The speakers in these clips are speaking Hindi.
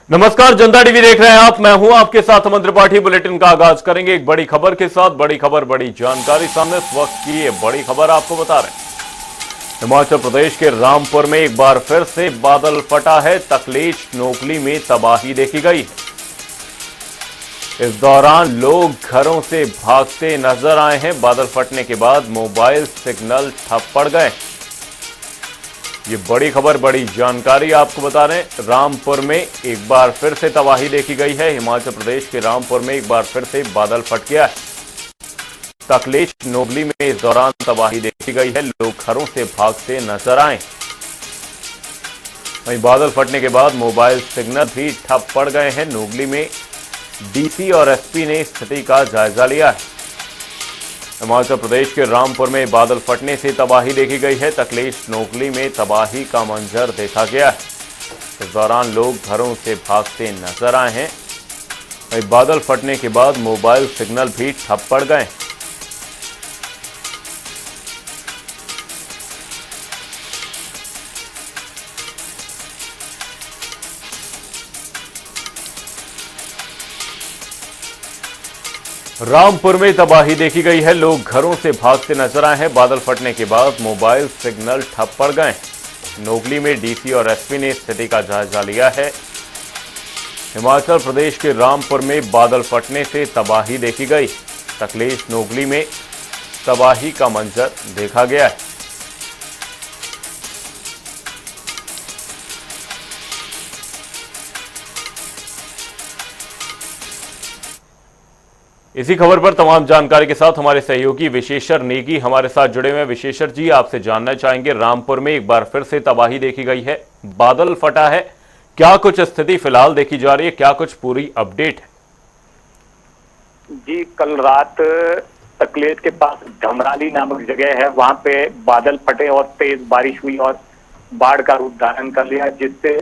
नमस्कार, जनता टीवी देख रहे हैं आप। मैं हूं आपके साथ अमन त्रिपाठी। बुलेटिन का आगाज करेंगे एक बड़ी खबर के साथ। बड़ी खबर, बड़ी जानकारी सामने इस वक्त की ये बड़ी खबर आपको बता रहे हैं। हिमाचल प्रदेश के रामपुर में एक बार फिर से बादल फटा है। तकलीच नोकली में तबाही देखी गई है। इस दौरान लोग घरों से भागते नजर आए हैं। बादल फटने के बाद मोबाइल सिग्नल ठप पड़ गए। ये बड़ी खबर, बड़ी जानकारी आपको बता रहे हैं। रामपुर में एक बार फिर से तबाही देखी गई है। हिमाचल प्रदेश के रामपुर में एक बार फिर से बादल फट गया है। तकलीच नोगली में इस दौरान तबाही देखी गई है। लोग घरों से भागते नजर आए। वहीं बादल फटने के बाद मोबाइल सिग्नल भी ठप पड़ गए हैं। नोगली में डीसी और एसपी ने स्थिति का जायजा लिया है। हिमाचल प्रदेश के रामपुर में बादल फटने से तबाही देखी गई है। तकलीच नोगली में तबाही का मंजर देखा गया है। इस दौरान लोग घरों से भागते नजर आए हैं। बादल फटने के बाद मोबाइल सिग्नल भी ठप पड़ गए। रामपुर में तबाही देखी गई है। लोग घरों से भागते नजर आए हैं। बादल फटने के बाद मोबाइल सिग्नल ठप पड़ गए। नोगली में डीसी और एसपी ने स्थिति का जायजा लिया है। हिमाचल प्रदेश के रामपुर में बादल फटने से तबाही देखी गई। तकलीच नोगली में तबाही का मंजर देखा गया है। इसी खबर पर तमाम जानकारी के साथ हमारे सहयोगी विशेषर नेगी हमारे साथ जुड़े हुए हैं। विशेषर जी, आपसे जानना चाहेंगे, रामपुर में एक बार फिर से तबाही देखी गई है, बादल फटा है, क्या कुछ स्थिति फिलहाल देखी जा रही है, क्या कुछ पूरी अपडेट है? जी, कल रात तकलेच के पास धमराली नामक जगह है, वहां पे बादल फटे और तेज बारिश हुई और बाढ़ का रूप धारण कर लिया, जिससे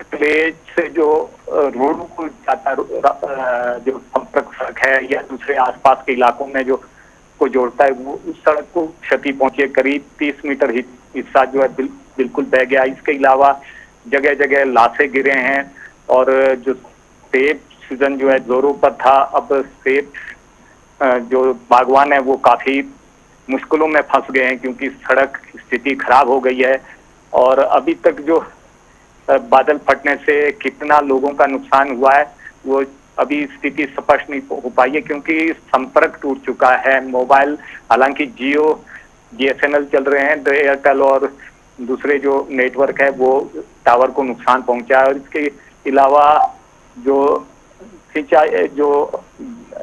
तकलेच से जो रोड को जाता जो संपर्क सड़क है या दूसरे आसपास के इलाकों में जो को जोड़ता है, वो उस सड़क को क्षति पहुंची है। करीब 30 मीटर हिस्सा जो है बिल्कुल बह गया। इसके अलावा जगह जगह लाशें गिरे हैं और जो सेब सीजन जो है जोरों पर था। अब सेब जो बागवान है वो काफी मुश्किलों में फंस गए हैं, क्योंकि सड़क स्थिति खराब हो गई है। और अभी तक जो बादल फटने से कितना लोगों का नुकसान हुआ है वो अभी स्थिति स्पष्ट नहीं हो पाई है, क्योंकि संपर्क टूट चुका है। मोबाइल, हालांकि जियो बीएसएनएल चल रहे हैं, तो एयरटेल और दूसरे जो नेटवर्क है वो टावर को नुकसान पहुंचा है। और इसके अलावा जो सिंचाई, जो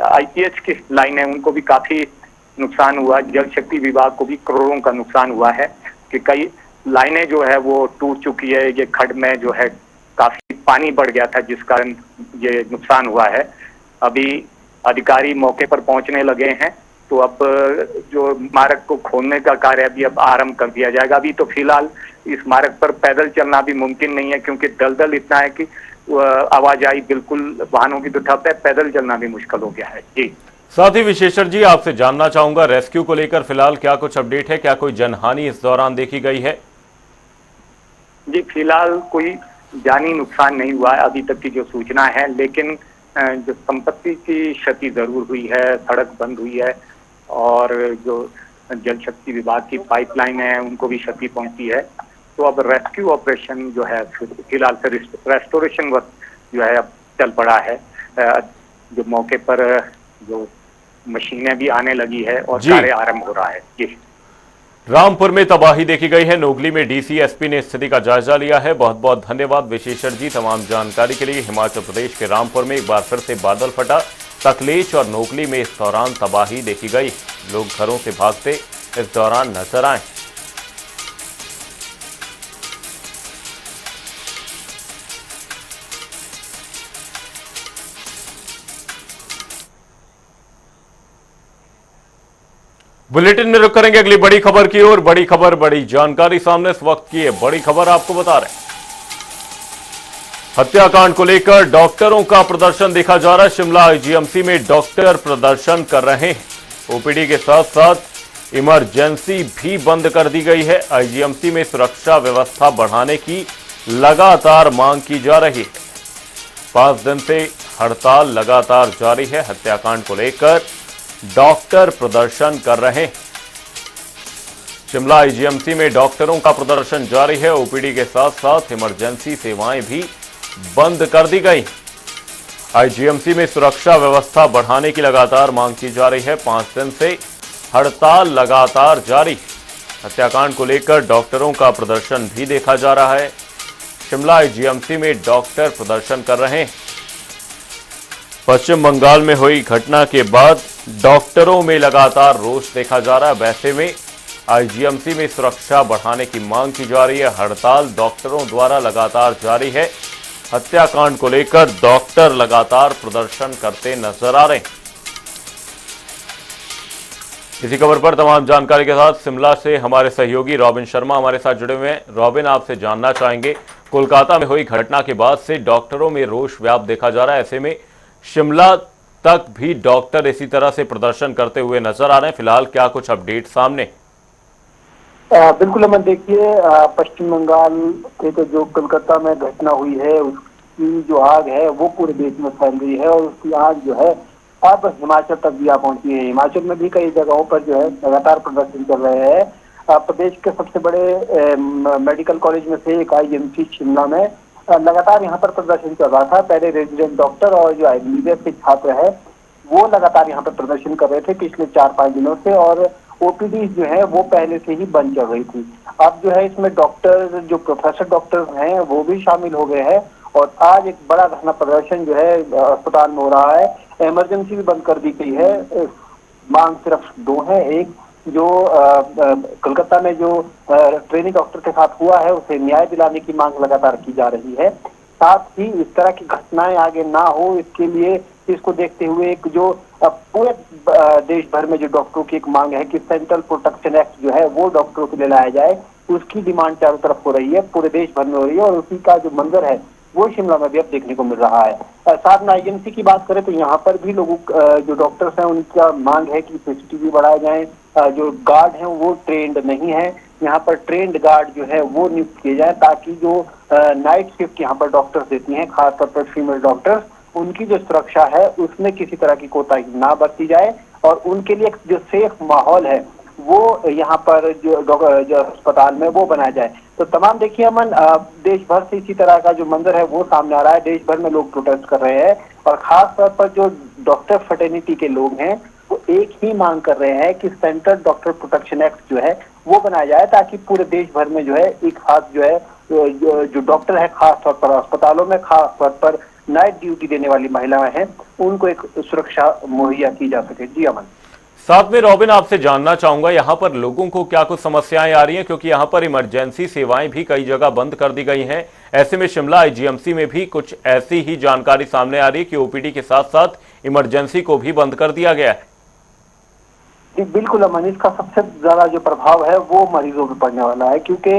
आईपीएच की लाइन है, उनको भी काफी नुकसान हुआ। जल शक्ति विभाग को भी करोड़ों का नुकसान हुआ है कि कई लाइनें जो है वो टूट चुकी है। ये खड्ड में जो है काफी पानी बढ़ गया था, जिस कारण ये नुकसान हुआ है। अभी अधिकारी मौके पर पहुंचने लगे हैं, तो अब जो मार्ग को खोलने का कार्य अभी अब आरंभ कर दिया जाएगा। अभी तो फिलहाल इस मार्ग पर पैदल चलना भी मुमकिन नहीं है, क्योंकि दलदल इतना है कि आवाजाही बिल्कुल, वाहनों की तो ठप है, पैदल चलना भी मुश्किल हो गया है। जी, साथ ही विशेषर जी, आपसे जानना चाहूंगा, रेस्क्यू को लेकर फिलहाल क्या कुछ अपडेट है? क्या कोई जनहानि इस दौरान देखी गई है? जी, फिलहाल कोई जानी नुकसान नहीं हुआ है अभी तक की जो सूचना है, लेकिन जो संपत्ति की क्षति जरूर हुई है, सड़क बंद हुई है और जो जल शक्ति विभाग की पाइपलाइन है उनको भी क्षति पहुंची है। तो अब रेस्क्यू ऑपरेशन जो है फिलहाल से रेस्टोरेशन वर्क जो है अब चल पड़ा है। जो मौके पर जो मशीनें भी आने लगी है और कार्य आरंभ हो रहा है। जी, रामपुर में तबाही देखी गई है। नोगली में डीसी एसपी ने स्थिति का जायजा लिया है। बहुत बहुत धन्यवाद विशेषर जी तमाम जानकारी के लिए। हिमाचल प्रदेश के रामपुर में एक बार फिर से बादल फटा। तकलीच और नोगली में इस दौरान तबाही देखी गई। लोग घरों से भागते इस दौरान नजर आए। बुलेटिन में रुक करेंगे अगली बड़ी खबर की ओर। बड़ी खबर, बड़ी जानकारी सामने इस वक्त की है। बड़ी खबर आपको बता रहे हैं, हत्याकांड को लेकर डॉक्टरों का प्रदर्शन देखा जा रहा है। शिमला आईजीएमसी में डॉक्टर प्रदर्शन कर रहे हैं। ओपीडी के साथ साथ इमरजेंसी भी बंद कर दी गई है। आईजीएमसी में सुरक्षा व्यवस्था बढ़ाने की लगातार मांग की जा रही है। 5 दिन से हड़ताल लगातार जारी है। हत्याकांड को लेकर डॉक्टर प्रदर्शन कर रहे हैं। शिमला आईजीएमसी में डॉक्टरों का प्रदर्शन जारी है। ओपीडी के साथ साथ इमरजेंसी सेवाएं भी बंद कर दी गई। आईजीएमसी में सुरक्षा व्यवस्था बढ़ाने की लगातार मांग की जा रही है। 5 दिन से हड़ताल लगातार जारी। हत्याकांड को लेकर डॉक्टरों का प्रदर्शन भी देखा जा रहा है। शिमला आईजीएमसी में डॉक्टर प्रदर्शन कर रहे हैं। पश्चिम बंगाल में हुई घटना के बाद डॉक्टरों में लगातार रोष देखा जा रहा है। वैसे में आईजीएमसी में सुरक्षा बढ़ाने की मांग की जा रही है। हड़ताल डॉक्टरों द्वारा लगातार जारी है। हत्याकांड को लेकर डॉक्टर लगातार प्रदर्शन करते नजर आ रहे हैं। इसी खबर पर तमाम जानकारी के साथ शिमला से हमारे सहयोगी रॉबिन शर्मा हमारे साथ जुड़े हुए हैं। रॉबिन, आपसे जानना चाहेंगे, कोलकाता में हुई घटना के बाद से डॉक्टरों में रोष व्याप्त देखा जा रहा है। ऐसे में शिमला तक भी डॉक्टर इसी तरह से प्रदर्शन करते हुए नजर आ रहे हैं। फिलहाल क्या कुछ अपडेट सामने? बिल्कुल अमन, देखिए पश्चिम बंगाल के तो जो कोलकाता में घटना हुई है उसकी जो आग है वो पूरे देश में फैल गई है और उसकी आग जो है अब हिमाचल तक भी आ पहुंची है। हिमाचल में भी कई जगहों पर जो है लगातार प्रदर्शन कर रहे हैं। प्रदेश के सबसे बड़े मेडिकल कॉलेज में से एक आईजीएमसी शिमला में लगातार यहाँ पर प्रदर्शन चल रहा था। पहले रेजिडेंट डॉक्टर और जो एमबीबीएस के छात्र है वो लगातार यहाँ पर प्रदर्शन कर रहे थे पिछले 4-5 दिनों से और ओपीडी जो है वो पहले से ही बंद चल रही थी। अब जो है इसमें डॉक्टर जो प्रोफेसर डॉक्टर हैं वो भी शामिल हो गए हैं और आज एक बड़ा धरना प्रदर्शन जो है अस्पताल में हो रहा है। इमरजेंसी भी बंद कर दी गई है। मांग सिर्फ 2 है। एक जो कोलकाता में जो ट्रेनिंग डॉक्टर के साथ हुआ है उसे न्याय दिलाने की मांग लगातार की जा रही है। साथ ही इस तरह की घटनाएं आगे ना हो इसके लिए इसको देखते हुए एक जो पूरे देश भर में जो डॉक्टरों की एक मांग है कि सेंट्रल प्रोटेक्शन एक्ट जो है वो डॉक्टरों के लिए लाया जाए, उसकी डिमांड चारों तरफ हो रही है, पूरे देश भर में हो रही है और उसी का जो मंजर है वो शिमला में भी अब देखने को मिल रहा है। साथ में आईजीएमसी की बात करें तो यहाँ पर भी लोगों जो डॉक्टर्स हैं उनका मांग है कि सीसीटीवी बढ़ाए जाए। जो गार्ड हैं वो ट्रेंड नहीं है। यहाँ पर ट्रेंड गार्ड जो है वो नियुक्त किए जाए ताकि जो नाइट शिफ्ट यहाँ पर डॉक्टर्स देती हैं, खासतौर पर फीमेल डॉक्टर्स, उनकी जो सुरक्षा है उसमें किसी तरह की कोताही ना बरती जाए और उनके लिए जो सेफ माहौल है वो यहाँ पर जो अस्पताल में वो बनाया जाए। तो तमाम देखिए अमन, देश भर से इसी तरह का जो मंजर है वो सामने आ रहा है। देश भर में लोग प्रोटेस्ट कर रहे हैं और खास तौर पर जो डॉक्टर फ्रेटर्निटी के लोग हैं वो एक ही मांग कर रहे हैं कि सेंट्रल डॉक्टर प्रोटेक्शन एक्ट जो है वो बनाया जाए ताकि पूरे देश भर में जो है एक खास जो है जो डॉक्टर है खास तौर पर अस्पतालों में, खास तौर पर नाइट ड्यूटी देने वाली महिलाएं हैं, उनको एक सुरक्षा मुहैया की जा सके। जी अमन। साथ में रॉबिन, आपसे जानना चाहूंगा यहाँ पर लोगों को क्या कुछ समस्याएं आ रही हैं, क्योंकि यहाँ पर इमरजेंसी सेवाएं भी कई जगह बंद कर दी गई हैं। ऐसे में शिमला आईजीएमसी में भी कुछ ऐसी ही जानकारी सामने आ रही है कि ओपीडी के साथ साथ इमरजेंसी को भी बंद कर दिया गया है। बिल्कुल अमन, इसका सबसे ज्यादा जो प्रभाव है वो मरीजों पर पड़ने वाला है क्योंकि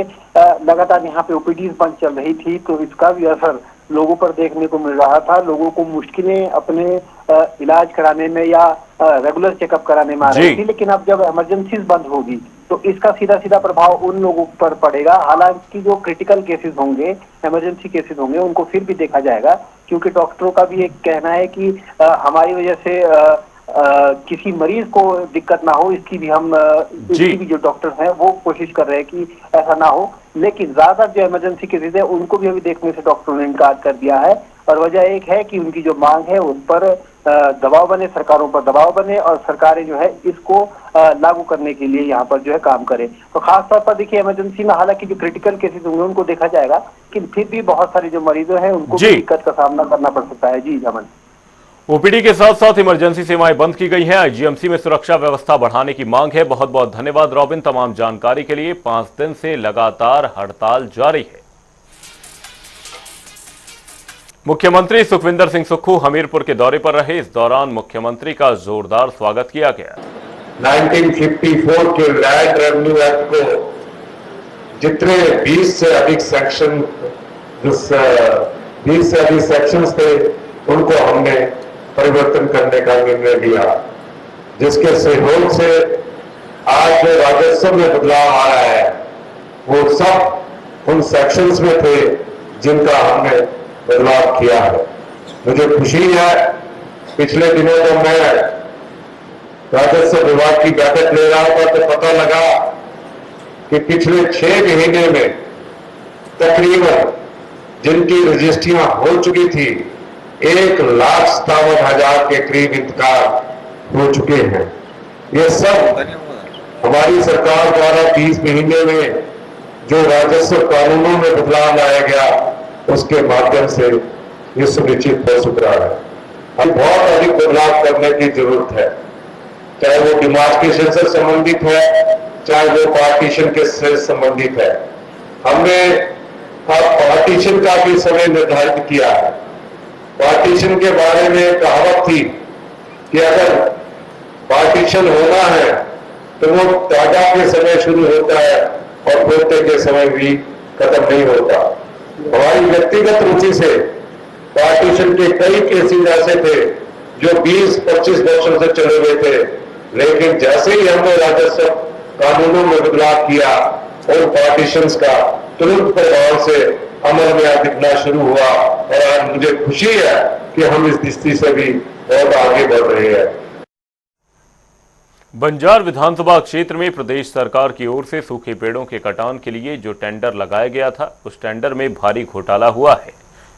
लगातार यहाँ पे ओपीडी बंद चल रही थी तो इसका भी असर लोगों पर देखने को मिल रहा था। लोगों को मुश्किलें अपने इलाज कराने में या रेगुलर चेकअप कराने में आ रही थी, लेकिन अब जब इमरजेंसीज बंद होगी तो इसका सीधा सीधा प्रभाव उन लोगों पर पड़ेगा। हालांकि जो क्रिटिकल केसेस होंगे, इमरजेंसी केसेस होंगे, उनको फिर भी देखा जाएगा क्योंकि डॉक्टरों का भी एक कहना है कि हमारी वजह से किसी मरीज को दिक्कत ना हो, इसकी भी जो डॉक्टर हैं वो कोशिश कर रहे हैं कि ऐसा ना हो। लेकिन ज्यादातर जो इमरजेंसी केसेस है उनको भी अभी देखने से डॉक्टरों ने इनकार कर दिया है और वजह एक है कि उनकी जो मांग है उस पर दबाव बने, सरकारों पर दबाव बने और सरकारें जो है इसको लागू करने के लिए यहाँ पर जो है काम करें। तो खासतौर पर देखिए इमरजेंसी में हालांकि जो क्रिटिकल केसेस होंगे उनको देखा जाएगा, लेकिन फिर भी बहुत सारे जो मरीजों हैं उनको दिक्कत का सामना करना पड़ सकता है। जी अमन। ओपीडी के साथ साथ इमरजेंसी सेवाएं बंद की गई हैं। आईजीएमसी में सुरक्षा व्यवस्था बढ़ाने की मांग है। बहुत बहुत धन्यवाद रॉबिन तमाम जानकारी के लिए। 5 दिन से लगातार हड़ताल जारी है। मुख्यमंत्री सुखविंदर सिंह सुक्खू हमीरपुर के दौरे पर रहे। इस दौरान मुख्यमंत्री का जोरदार स्वागत किया गया। 1954 के लैंड रेवेन्यू एक्ट को जितने 20 से अधिक सेक्शन 20 से अधिक सेक्शंस थे उनको हमने परिवर्तन करने का निर्णय लिया, जिसके सहयोग से आज जो राजस्व में बदलाव आ रहा है वो सब उन सेक्शंस में थे जिनका हमने बदलाव किया है। मुझे खुशी है, पिछले दिनों जब मैं राजस्व विभाग की बैठक ले रहा था तो पता लगा कि पिछले 6 महीने में तकरीबन जिनकी रजिस्ट्रियां हो चुकी थी 1,57,000 के करीब इंतकाल हो चुके हैं। ये सब हमारी सरकार द्वारा 30 महीने में जो राजस्व कानूनों में बदलाव लाया गया उसके माध्यम से ये सुनिश्चित हो चुका है। हम बहुत अधिक बदलाव करने की जरूरत है, चाहे वो डिमार्केशन से संबंधित है, चाहे वो पार्टीशन के से संबंधित है। हमने अब पार्टीशन का भी समय निर्धारित किया है। पार्टीशन के बारे में कहावत थी कि अगर पार्टीशन होना है तो वो ताजा के समय शुरू होता है और पोते के समय भी खत्म नहीं होता। हमारी व्यक्तिगत रुचि से पार्टीशन के कई केसेस ऐसे थे जो 20-25 वर्षों से चले हुए थे, लेकिन जैसे ही हमने राजस्व कानूनों में बदलाव किया और पार्टीशंस का तुरंत प्रभाव से अमल में दिखना शुरू हुआ और आज मुझे खुशी है कि हम इस दृष्टि से भी बहुत आगे बढ़ रहे हैं। बंजार विधानसभा क्षेत्र में प्रदेश सरकार की ओर से सूखे पेड़ों के कटान के लिए जो टेंडर लगाया गया था उस टेंडर में भारी घोटाला हुआ है।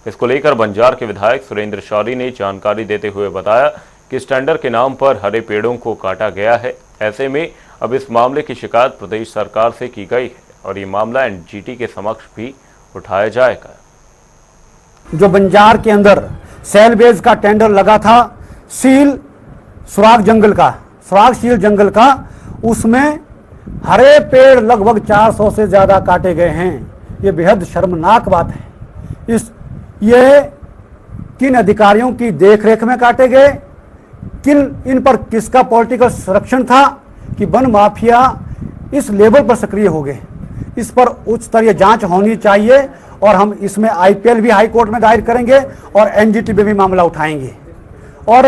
इसको लेकर बंजार के विधायक सुरेंद्र शौरी ने जानकारी देते हुए बताया कि इस टेंडर के नाम पर हरे पेड़ों को काटा गया है। ऐसे में अब इस मामले की शिकायत प्रदेश सरकार से की गई है और ये मामला एनजीटी के समक्ष भी उठाया जाएगा। जो बंजार के अंदर सेलबेज का टेंडर लगा था सुराग सील जंगल का, उसमें हरे पेड़ लगभग 400 से ज्यादा काटे गए हैं। ये बेहद शर्मनाक बात है। ये किन अधिकारियों की देखरेख में काटे गए, इन पर किसका पॉलिटिकल संरक्षण था कि वन माफिया इस लेवल पर सक्रिय हो गए। इस पर उच्च स्तरीय जांच होनी चाहिए और हम इसमें आईपीएल भी हाई कोर्ट में दायर करेंगे और एनजीटी में भी मामला उठाएंगे। और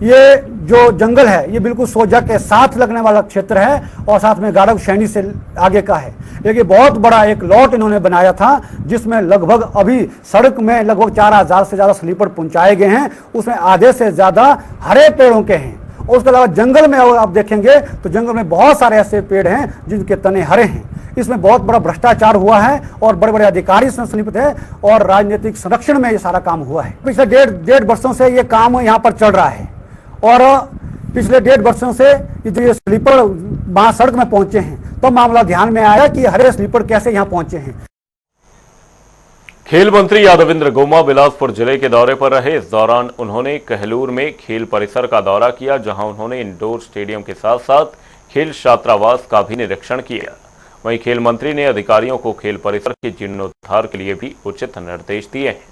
ये जो जंगल है ये बिल्कुल सोजा के साथ लगने वाला क्षेत्र है और साथ में गारव सैनी से आगे का है। एक बहुत बड़ा एक लॉट इन्होंने बनाया था जिसमें लगभग अभी सड़क में लगभग 4,000 से ज्यादा स्लीपर पहुंचाए गए हैं, उसमें आधे से ज्यादा हरे पेड़ों के हैं। और उसके अलावा जंगल में आप देखेंगे तो जंगल में बहुत सारे ऐसे पेड़ हैं जिनके तने हरे हैं। इसमें बहुत बड़ा भ्रष्टाचार हुआ है और बड़े बड़े अधिकारी इसमें संलिप्त है और राजनीतिक संरक्षण में ये सारा काम हुआ है। पिछले डेढ़ वर्षों से ये काम यहाँ पर चल रहा है और पिछले 1.5 वर्षों से ये स्लीपर वहां सड़क में पहुंचे हैं तो मामला ध्यान में आया कि हरे स्लीपर कैसे यहाँ पहुंचे हैं। खेल मंत्री यादवेंद्र गोमा बिलासपुर जिले के दौरे पर रहे। इस दौरान उन्होंने कहलूर में खेल परिसर का दौरा किया, जहां उन्होंने इंडोर स्टेडियम के साथ साथ खेल छात्रावास का भी निरीक्षण किया। वहीं खेल मंत्री ने अधिकारियों को खेल परिसर के जीर्णोद्धार के लिए भी उचित निर्देश दिए हैं।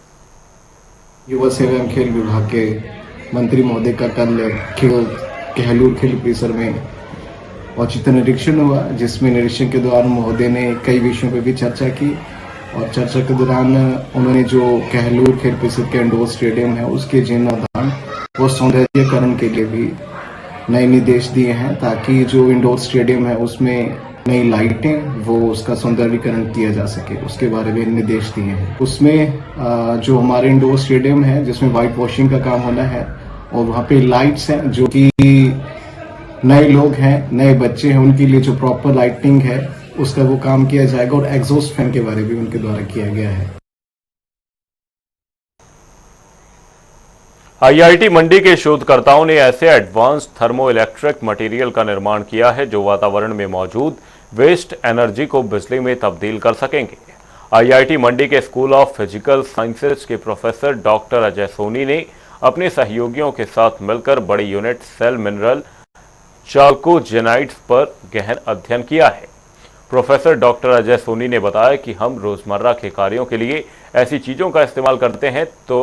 युवा सेवा एवं खेल विभाग के मंत्री महोदय का कल कहलूर खेल परिसर में औचित्य निरीक्षण हुआ, जिसमें निरीक्षण के दौरान महोदय ने कई विषयों पर भी चर्चा की और चर्चा के दौरान उन्होंने जो कहलूर खेल परिसर के इंडोर स्टेडियम है उसके जीर्णोद्धार और सौंदर्यीकरण के लिए भी नए निर्देश दिए हैं, ताकि जो इंडोर स्टेडियम है उसमें नई लाइटें वो उसका सौंदर्यीकरण किया जा सके, उसके बारे में निर्देश दिए हैं। उसमें जो हमारे इंडोर स्टेडियम है जिसमें वाइट वॉशिंग का काम होना है और वहाँ पे लाइट्स हैं जो कि नए लोग हैं, नए बच्चे हैं, उनके लिए जो प्रॉपर लाइटिंग है उसका वो काम किया जाएगा और एग्जॉस्ट फैन के बारे में भी उनके द्वारा किया गया है। आईआईटी मंडी के शोधकर्ताओं ने ऐसे एडवांस थर्मो इलेक्ट्रिक मटेरियल का निर्माण किया है जो वातावरण में मौजूद वेस्ट एनर्जी को बिजली में तब्दील कर सकेंगे। आईआईटी मंडी के स्कूल ऑफ फिजिकल साइंसेज के प्रोफेसर डॉक्टर अजय सोनी ने अपने सहयोगियों के साथ मिलकर बड़ी यूनिट सेल मिनरल चाल्कोजेनाइड्स पर गहन अध्ययन किया है। प्रोफेसर डॉक्टर अजय सोनी ने बताया कि हम रोजमर्रा के कार्यों के लिए ऐसी चीजों का इस्तेमाल करते हैं तो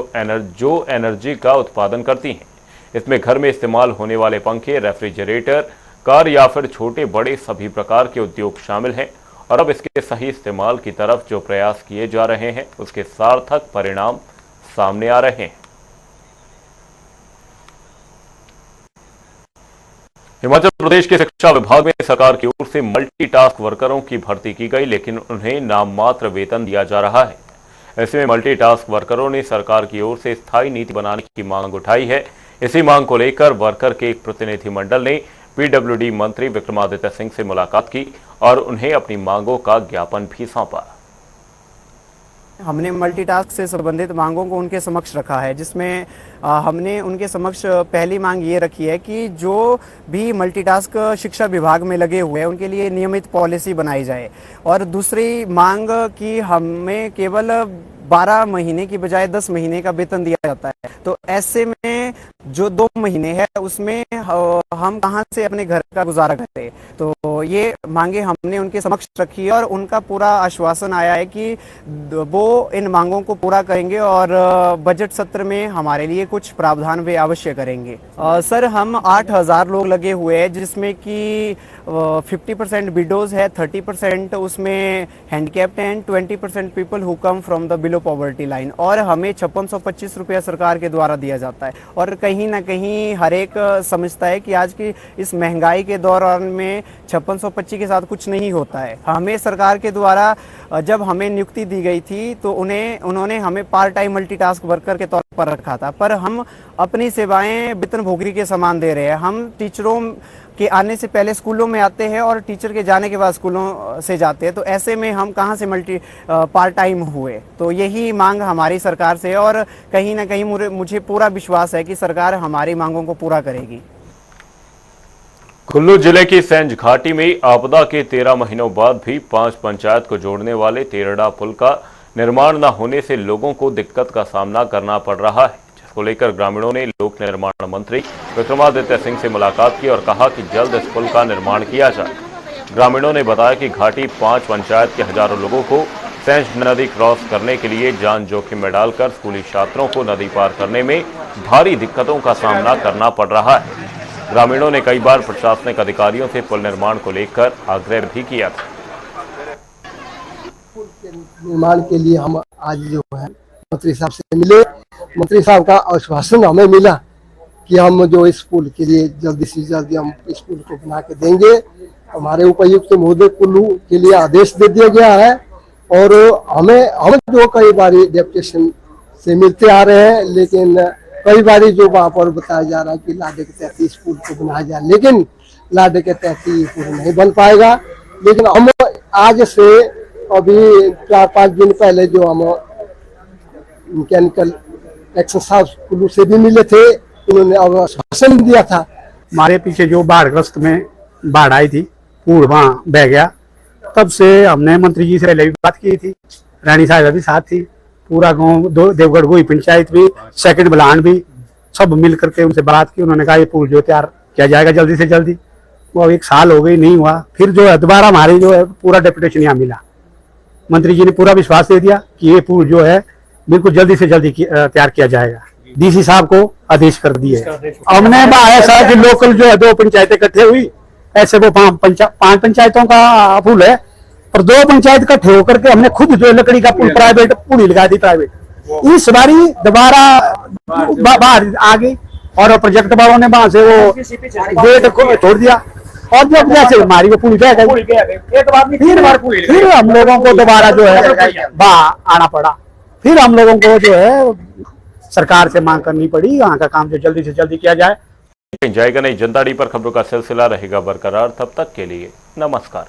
जो एनर्जी का उत्पादन करती हैं। इसमें घर में इस्तेमाल होने वाले पंखे, रेफ्रिजरेटर, कार या फिर छोटे बड़े सभी प्रकार के उद्योग शामिल हैं और अब इसके सही इस्तेमाल की तरफ जो प्रयास किए जा रहे हैं उसके सार्थक परिणाम सामने आ रहे हैं। हिमाचल प्रदेश के शिक्षा विभाग में सरकार की ओर से मल्टीटास्क वर्करों की भर्ती की गई, लेकिन उन्हें नाम मात्र वेतन दिया जा रहा है। ऐसे में मल्टीटास्क वर्करों ने सरकार की ओर से स्थायी नीति बनाने की मांग उठाई है। इसी मांग को लेकर वर्कर के एक प्रतिनिधिमंडल ने पीडब्ल्यूडी मंत्री विक्रमादित्य सिंह से मुलाकात की और उन्हें अपनी मांगों का ज्ञापन भी सौंपा। हमने मल्टीटास्क से संबंधित मांगों को उनके समक्ष रखा है, जिसमें हमने उनके समक्ष पहली मांग ये रखी है कि जो भी मल्टीटास्क शिक्षा विभाग में लगे हुए हैं उनके लिए नियमित पॉलिसी बनाई जाए, और दूसरी मांग कि हमें केवल 12 महीने की बजाय 10 महीने का वेतन दिया जाता है। तो ऐसे में जो 2 महीने है उसमें हम कहां से अपने घर का गुजारा करें। तो ये मांगे हमने उनके समक्ष रखी है और उनका पूरा आश्वासन आया है कि वो इन मांगों को पूरा करेंगे और बजट सत्र में हमारे लिए कुछ प्रावधान वे अवश्य करेंगे। सर, हम 8000 लोग लगे हुए हैं, जिसमें कि 50% विडोज है, 30% उसमें हैंडीकैप्ड हैं, 20% people who come from the below poverty line, और हमें 5625 रुपया सरकार के द्वारा दिया जाता है। और कहीं ना कहीं हर एक समझता है कि आज की इस महंगाई के दौरान में 5625 के साथ कुछ नहीं होता है। हमें सरकार के द्वारा जब हमें नियुक्ति दी गई थी तो उन्होंने हमें पार्ट टाइम मल्टीटास्क वर्कर के तौर पर रखा था, पर हम अपनी सेवाएं वेतनभोगी के समान दे रहे हैं। हम टीचरों के आने से पहले स्कूलों में आते हैं और टीचर के जाने के बाद स्कूलों से जाते हैं, तो ऐसे में हम कहां से पार्ट टाइम हुए। तो यही मांग हमारी सरकार से है और कहीं ना कहीं मुझे पूरा विश्वास है कि सरकार हमारी मांगों को पूरा करेगी। कुल्लू जिले की सेंज घाटी में आपदा के 13 महीनों बाद भी 5 पंचायत को जोड़ने वाले तेरडा पुल का निर्माण न होने से लोगों को दिक्कत का सामना करना पड़ रहा है, जिसको लेकर ग्रामीणों ने लोक निर्माण मंत्री विक्रमादित्य सिंह से मुलाकात की और कहा कि जल्द इस पुल का निर्माण किया जाए। ग्रामीणों ने बताया कि घाटी 5 पंचायत के हजारों लोगों को सेंज नदी क्रॉस करने के लिए जान जोखिम में डालकर स्कूली छात्रों को नदी पार करने में भारी दिक्कतों का सामना करना पड़ रहा है। ग्रामीणों ने कई बार प्रशासनिक अधिकारियों से पुल निर्माण को लेकर आग्रह भी किया था। पुल के निर्माण के लिए हम आज जो है मंत्री साहब से मिले। मंत्री साहब का आश्वासन हमें मिला कि हम जो इस पुल के लिए जल्दी से जल्दी हम इस पुल को बना के देंगे। हमारे उपायुक्त महोदय कुल्लू के लिए आदेश दे दिया गया है और हम जो कई बार डेपुटेशन से मिलते आ रहे हैं, लेकिन कई बार जो वहाँ पर बताया जा रहा है कि लाडे के तहत इस पुल को बनाया जाए, लेकिन लाडे के तहत ये पुल नहीं बन पाएगा। लेकिन हम आज से अभी 4-5 दिन पहले जो हम मैकेनिकल एक्शन साहब कुल्लू से भी मिले थे, उन्होंने आश्वासन दिया था। हमारे पीछे जो बाढ़ग्रस्त में बाढ़ आई थी, पूर्ण वहाँ बह गया, तब से हमने मंत्री जी से पहले भी बात की थी, रानी साहब भी साथ थी, पूरा गांव देवगढ़ गोई पंचायत भी, सेकंड बलान भी, सब मिल करके उनसे बात की। उन्होंने कहा ये पुल जो तैयार किया जाएगा जल्दी से जल्दी। वो 1 साल हो गई, नहीं हुआ। फिर जो है दोबारा हमारी जो है पूरा डेपुटेशन यहाँ मिला, मंत्री जी ने पूरा विश्वास दे दिया कि ये पुल जो है बिल्कुल जल्दी से जल्दी तैयार किया जाएगा। डीसी साहब को आदेश कर दिए। हमने ऐसा कि लोकल जो है 2 पंचायतें इकट्ठे हुई, ऐसे वो 5 पंचायतों का पुल है, और 2 पंचायत इकट्ठे होकर के हमने खुद जो लकड़ी का पुल प्राइवेट पुल लगा दी प्राइवेट। इस बारी दोबारा बाहर आ गई और प्रोजेक्ट वालों ने वहां से वो गेट को तोड़ दिया और जो जैसे हमारी वो पुल गया, फिर हम लोगों को दोबारा जो है बाहर आना पड़ा। फिर हम लोगों को जो है सरकार से मांग करनी पड़ी, यहाँ का काम जो जल्दी से जल्दी किया जाए। जाएगा नहीं। जनता डी पर खबरों का सिलसिला रहेगा बरकरार। तब तक के लिए नमस्कार।